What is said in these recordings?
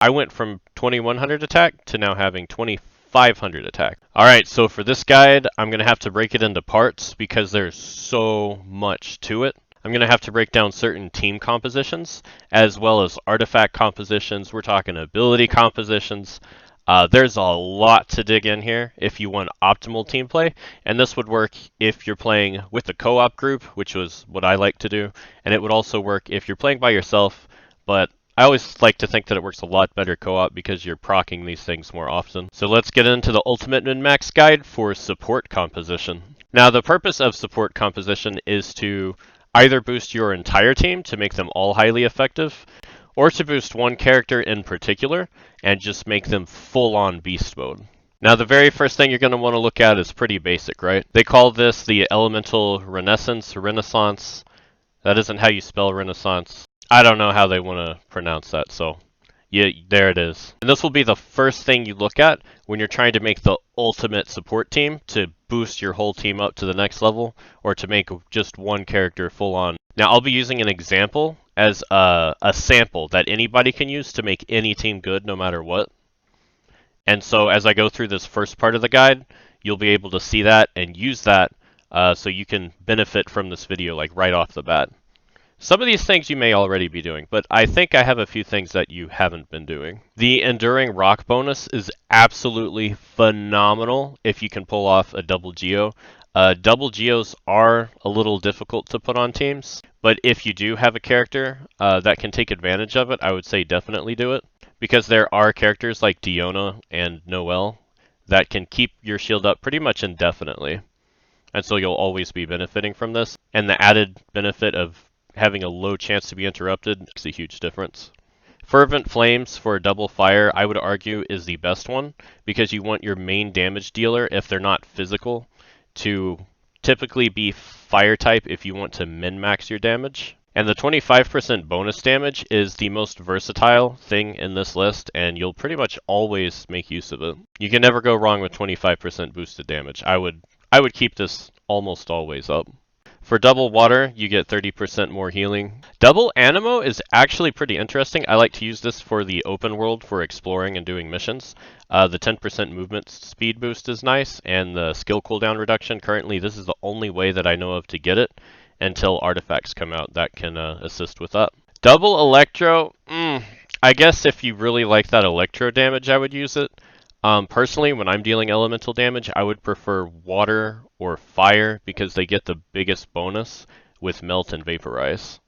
I went from 2100 attack to now having 2500 attack. Alright, so for this guide, I'm going to have to break it into parts because there's so much to it. I'm going to have to break down certain team compositions, as well as artifact compositions. We're talking ability compositions. There's a lot to dig in here if you want optimal team play, and this would work if you're playing with a co-op group, which was what I like to do, and it would also work if you're playing by yourself, but I always like to think that it works a lot better co-op because you're proccing these things more often. So let's get into the ultimate min-max guide for support composition. Now the purpose of support composition is to either boost your entire team to make them all highly effective, or to boost one character in particular and just make them full-on beast mode. Now the very first thing you're going to want to look at is pretty basic, right? They call this the elemental renaissance. That isn't how you spell renaissance. I don't know how they want to pronounce that, so yeah, there it is. And this will be the first thing you look at when you're trying to make the ultimate support team to boost your whole team up to the next level, or to make just one character full on. Now I'll be using an example as a sample that anybody can use to make any team good no matter what. And so as I go through this first part of the guide, you'll be able to see that and use that so you can benefit from this video like right off the bat. Some of these things you may already be doing, but I think I have a few things that you haven't been doing. The Enduring Rock bonus is absolutely phenomenal if you can pull off a double geo. Double geos are a little difficult to put on teams, but if you do have a character that can take advantage of it, I would say definitely do it. Because there are characters like Diona and Noelle that can keep your shield up pretty much indefinitely. And so you'll always be benefiting from this. And the added benefit of having a low chance to be interrupted makes a huge difference. Fervent Flames for a double fire, I would argue, is the best one because you want your main damage dealer, if they're not physical, to typically be fire type if you want to min-max your damage. And the 25% bonus damage is the most versatile thing in this list, and you'll pretty much always make use of it. You can never go wrong with 25% boosted damage. I would keep this almost always up. For double water, you get 30% more healing. Double Animo is actually pretty interesting. I like to use this for the open world for exploring and doing missions. The 10% movement speed boost is nice, and the skill cooldown reduction, currently this is the only way that I know of to get it until artifacts come out that can assist with that. Double Electro, I guess if you really like that electro damage, I would use it. Personally, when I'm dealing elemental damage, I would prefer water or fire because they get the biggest bonus with melt and vaporize.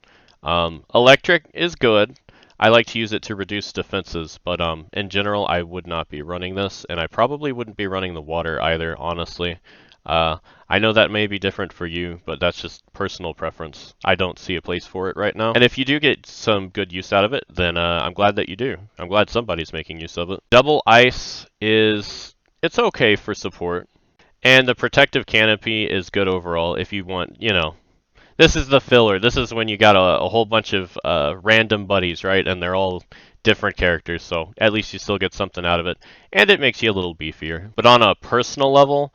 Electric is good. I like to use it to reduce defenses, but in general, I would not be running this, and I probably wouldn't be running the water either, honestly. I know that may be different for you, but that's just personal preference. I don't see a place for it right now. And if you do get some good use out of it, then I'm glad that you do. I'm glad somebody's making use of it. Double Ice it's okay for support. And the Protective Canopy is good overall if you want, this is the filler. This is when you got a whole bunch of random buddies, right? And they're all different characters, so at least you still get something out of it. And it makes you a little beefier. But on a personal level,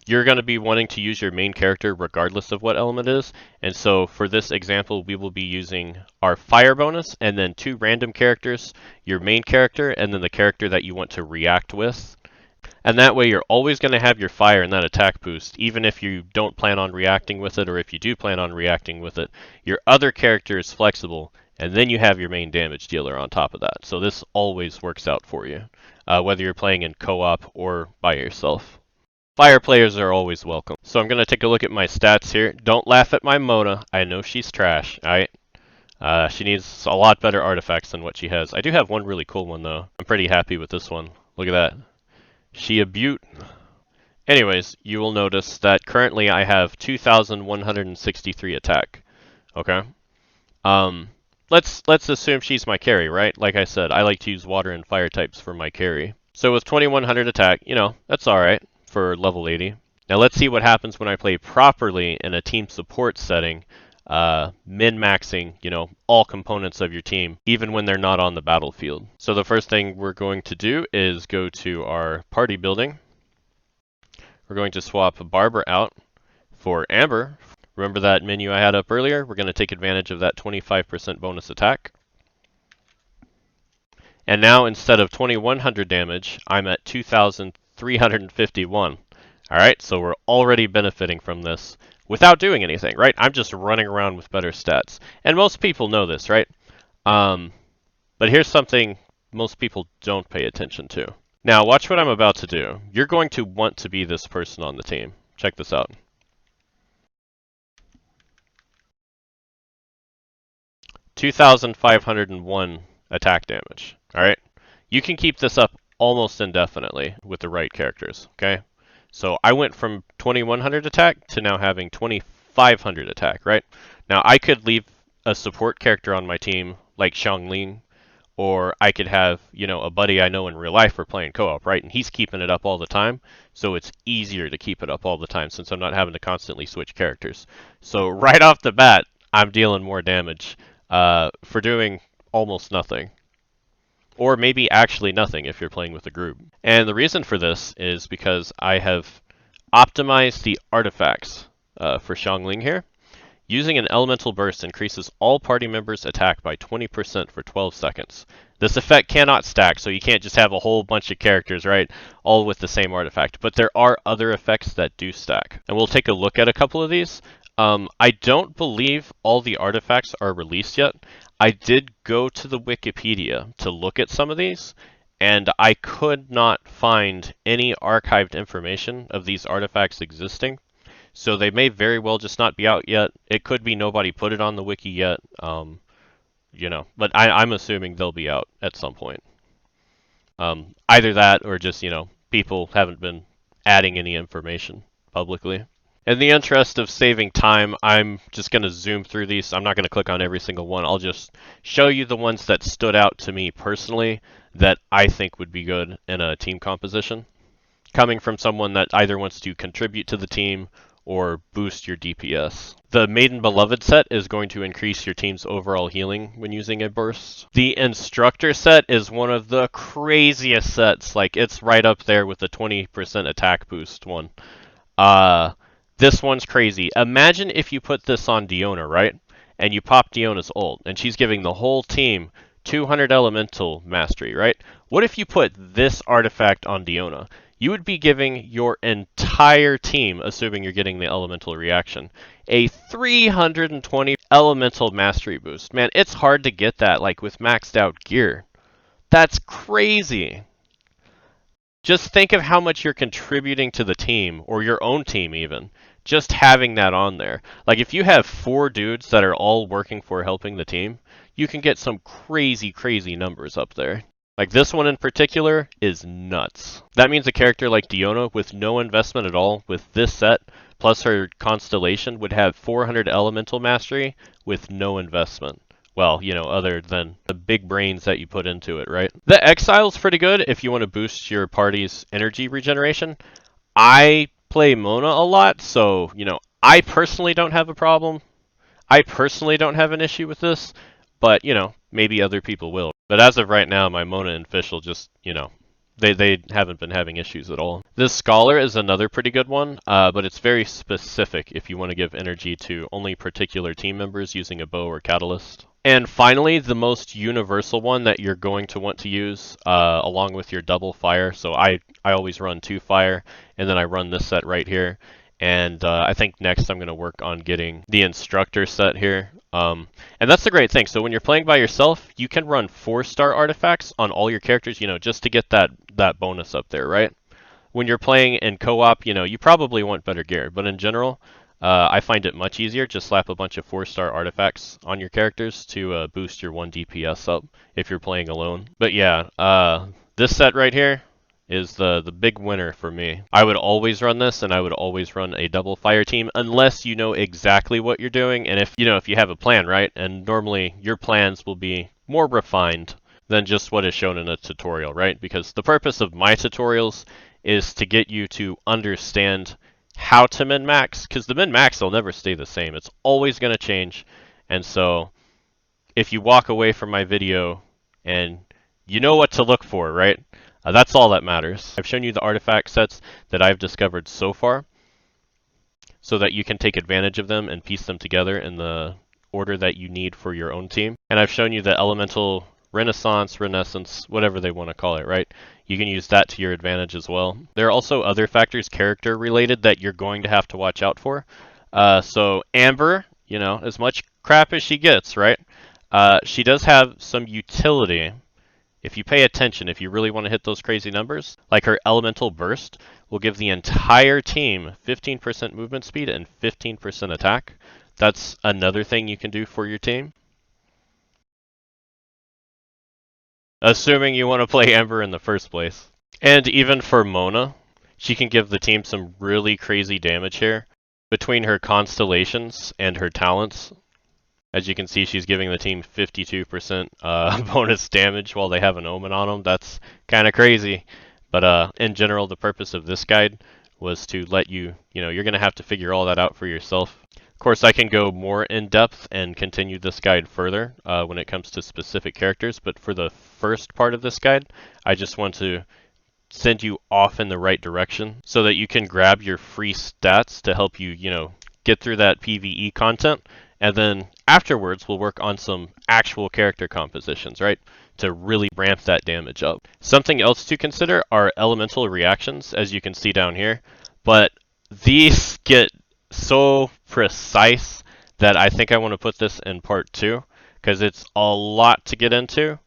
you're going to be wanting to use your main character regardless of what element it is. And so for this example, we will be using our fire bonus and then 2 random characters, your main character, and then the character that you want to react with. And that way you're always going to have your fire and that attack boost, even if you don't plan on reacting with it, or if you do plan on reacting with it. Your other character is flexible, and then you have your main damage dealer on top of that. So this always works out for you, whether you're playing in co-op or by yourself. Fire players are always welcome. So I'm going to take a look at my stats here. Don't laugh at my Mona. I know she's trash, alright? She needs a lot better artifacts than what she has. I do have one really cool one, though. I'm pretty happy with this one. Look at that. She a beaut. Anyways, you will notice that currently I have 2,163 attack. Okay? Let's assume she's my carry, right? Like I said, I like to use water and fire types for my carry. So with 2,100 attack, that's alright for level 80. Now let's see what happens when I play properly in a team support setting, min-maxing, all components of your team, even when they're not on the battlefield. So the first thing we're going to do is go to our party building. We're going to swap Barbara out for Amber. Remember that menu I had up earlier? We're going to take advantage of that 25% bonus attack. And now instead of 2100 damage, I'm at 2351. Alright, so we're already benefiting from this without doing anything, right? I'm just running around with better stats. And most people know this, right? But here's something most people don't pay attention to. Now, watch what I'm about to do. You're going to want to be this person on the team. Check this out. 2,501 attack damage. Alright? You can keep this up almost indefinitely with the right characters, okay? So I went from 2,100 attack to now having 2,500 attack, right? Now I could leave a support character on my team like Xiangling, or I could have, you know, a buddy I know in real life for playing co-op, right? And he's keeping it up all the time, so it's easier to keep it up all the time since I'm not having to constantly switch characters. So right off the bat, I'm dealing more damage for doing almost nothing. Or maybe actually nothing if you're playing with a group. And the reason for this is because I have optimized the artifacts for Xiangling here. Using an elemental burst increases all party members' attack by 20% for 12 seconds. This effect cannot stack, so you can't just have a whole bunch of characters, right, all with the same artifact. But there are other effects that do stack. And we'll take a look at a couple of these. I don't believe all the artifacts are released yet. I did go to the Wikipedia to look at some of these, and I could not find any archived information of these artifacts existing. So they may very well just not be out yet. It could be nobody put it on the wiki yet, you know, but I'm assuming they'll be out at some point. Either that or just, you know, people haven't been adding any information publicly. In the interest of saving time, I'm just going to zoom through these. I'm not going to click on every single one. I'll just show you the ones that stood out to me personally that I think would be good in a team composition, coming from someone that either wants to contribute to the team or boost your DPS. The Maiden Beloved set is going to increase your team's overall healing when using a burst. The Instructor set is one of the craziest sets. Like, it's right up there with the 20% attack boost one. This one's crazy. Imagine if you put this on Diona, right? And you pop Diona's ult, and she's giving the whole team 200 elemental mastery, right? What if you put this artifact on Diona? You would be giving your entire team, assuming you're getting the elemental reaction, a 320 elemental mastery boost. Man, it's hard to get that, like, with maxed out gear. That's crazy. Just think of how much you're contributing to the team, or your own team even, just having that on there. Like, if you have 4 dudes that are all working for helping the team, you can get some crazy, crazy numbers up there. Like, this one in particular is nuts. That means a character like Diona with no investment at all with this set, plus her constellation, would have 400 elemental mastery with no investment. Well, you know, other than the big brains that you put into it, right? The Exile's pretty good if you want to boost your party's energy regeneration. I play Mona a lot, so, you know, I personally don't have a problem. I personally don't have an issue with this, but, you know, maybe other people will. But as of right now, my Mona and Fish will just, you know, they haven't been having issues at all. This Scholar is another pretty good one, but it's very specific if you want to give energy to only particular team members using a bow or catalyst. And finally, the most universal one that you're going to want to use along with your double fire. So I always run 2 fire, and then I run this set right here. And I think next I'm going to work on getting the Instructor set here. And that's the great thing. So when you're playing by yourself, you can run 4-star artifacts on all your characters, you know, just to get that bonus up there, right? When you're playing in co-op, you know, you probably want better gear. But in general, I find it much easier. Just slap a bunch of 4-star artifacts on your characters to boost your 1 DPS up if you're playing alone. But yeah, this set right here is the big winner for me. I would always run this, and I would always run a double fire team unless you know exactly what you're doing, and if you have a plan, right? And normally your plans will be more refined than just what is shown in a tutorial, right? Because the purpose of my tutorials is to get you to understand how to min-max, because the min-max will never stay the same. It's always going to change, and so if you walk away from my video and you know what to look for, right? That's all that matters. I've shown you the artifact sets that I've discovered so far so that you can take advantage of them and piece them together in the order that you need for your own team. And I've shown you the elemental Renaissance, Renaissance, whatever they want to call it, right? You can use that to your advantage as well. There are also other factors character related that you're going to have to watch out for. So Amber, you know, as much crap as she gets, right? She does have some utility. If you pay attention, if you really want to hit those crazy numbers, like her elemental burst will give the entire team 15% movement speed and 15% attack. That's another thing you can do for your team. Assuming you want to play Ember in the first place. And even for Mona, she can give the team some really crazy damage here. Between her constellations and her talents, as you can see, she's giving the team 52% bonus damage while they have an Omen on them. That's kind of crazy. But in general, the purpose of this guide was to let you, you're going to have to figure all that out for yourself. Of course, I can go more in depth and continue this guide further when it comes to specific characters, but for the first part of this guide, I just want to send you off in the right direction so that you can grab your free stats to help you, get through that PvE content. And then afterwards, we'll work on some actual character compositions, right? To really ramp that damage up. Something else to consider are elemental reactions, as you can see down here. But these get so precise that I think I want to put this in part 2, because it's a lot to get into,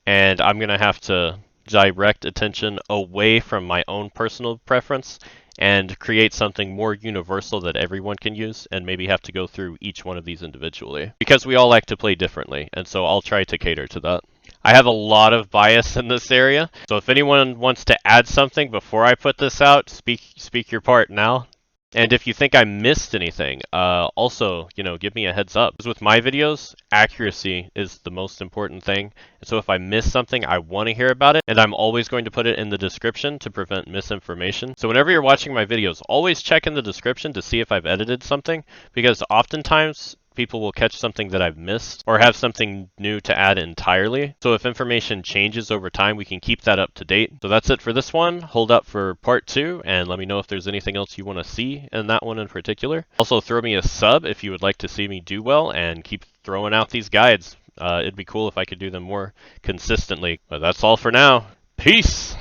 and I'm going to have to direct attention away from my own personal preference and create something more universal that everyone can use, and maybe have to go through each one of these individually. Because we all like to play differently, and so I'll try to cater to that. I have a lot of bias in this area, so if anyone wants to add something before I put this out, speak your part now. And if you think I missed anything, also, give me a heads up. Because with my videos, accuracy is the most important thing. And so if I miss something, I want to hear about it. And I'm always going to put it in the description to prevent misinformation. So whenever you're watching my videos, always check in the description to see if I've edited something. Because oftentimes, people will catch something that I've missed or have something new to add entirely. So if information changes over time, we can keep that up to date. So that's it for this one. Hold up for part 2 and let me know if there's anything else you want to see in that one in particular. Also throw me a sub if you would like to see me do well and keep throwing out these guides. It'd be cool if I could do them more consistently. But that's all for now. Peace!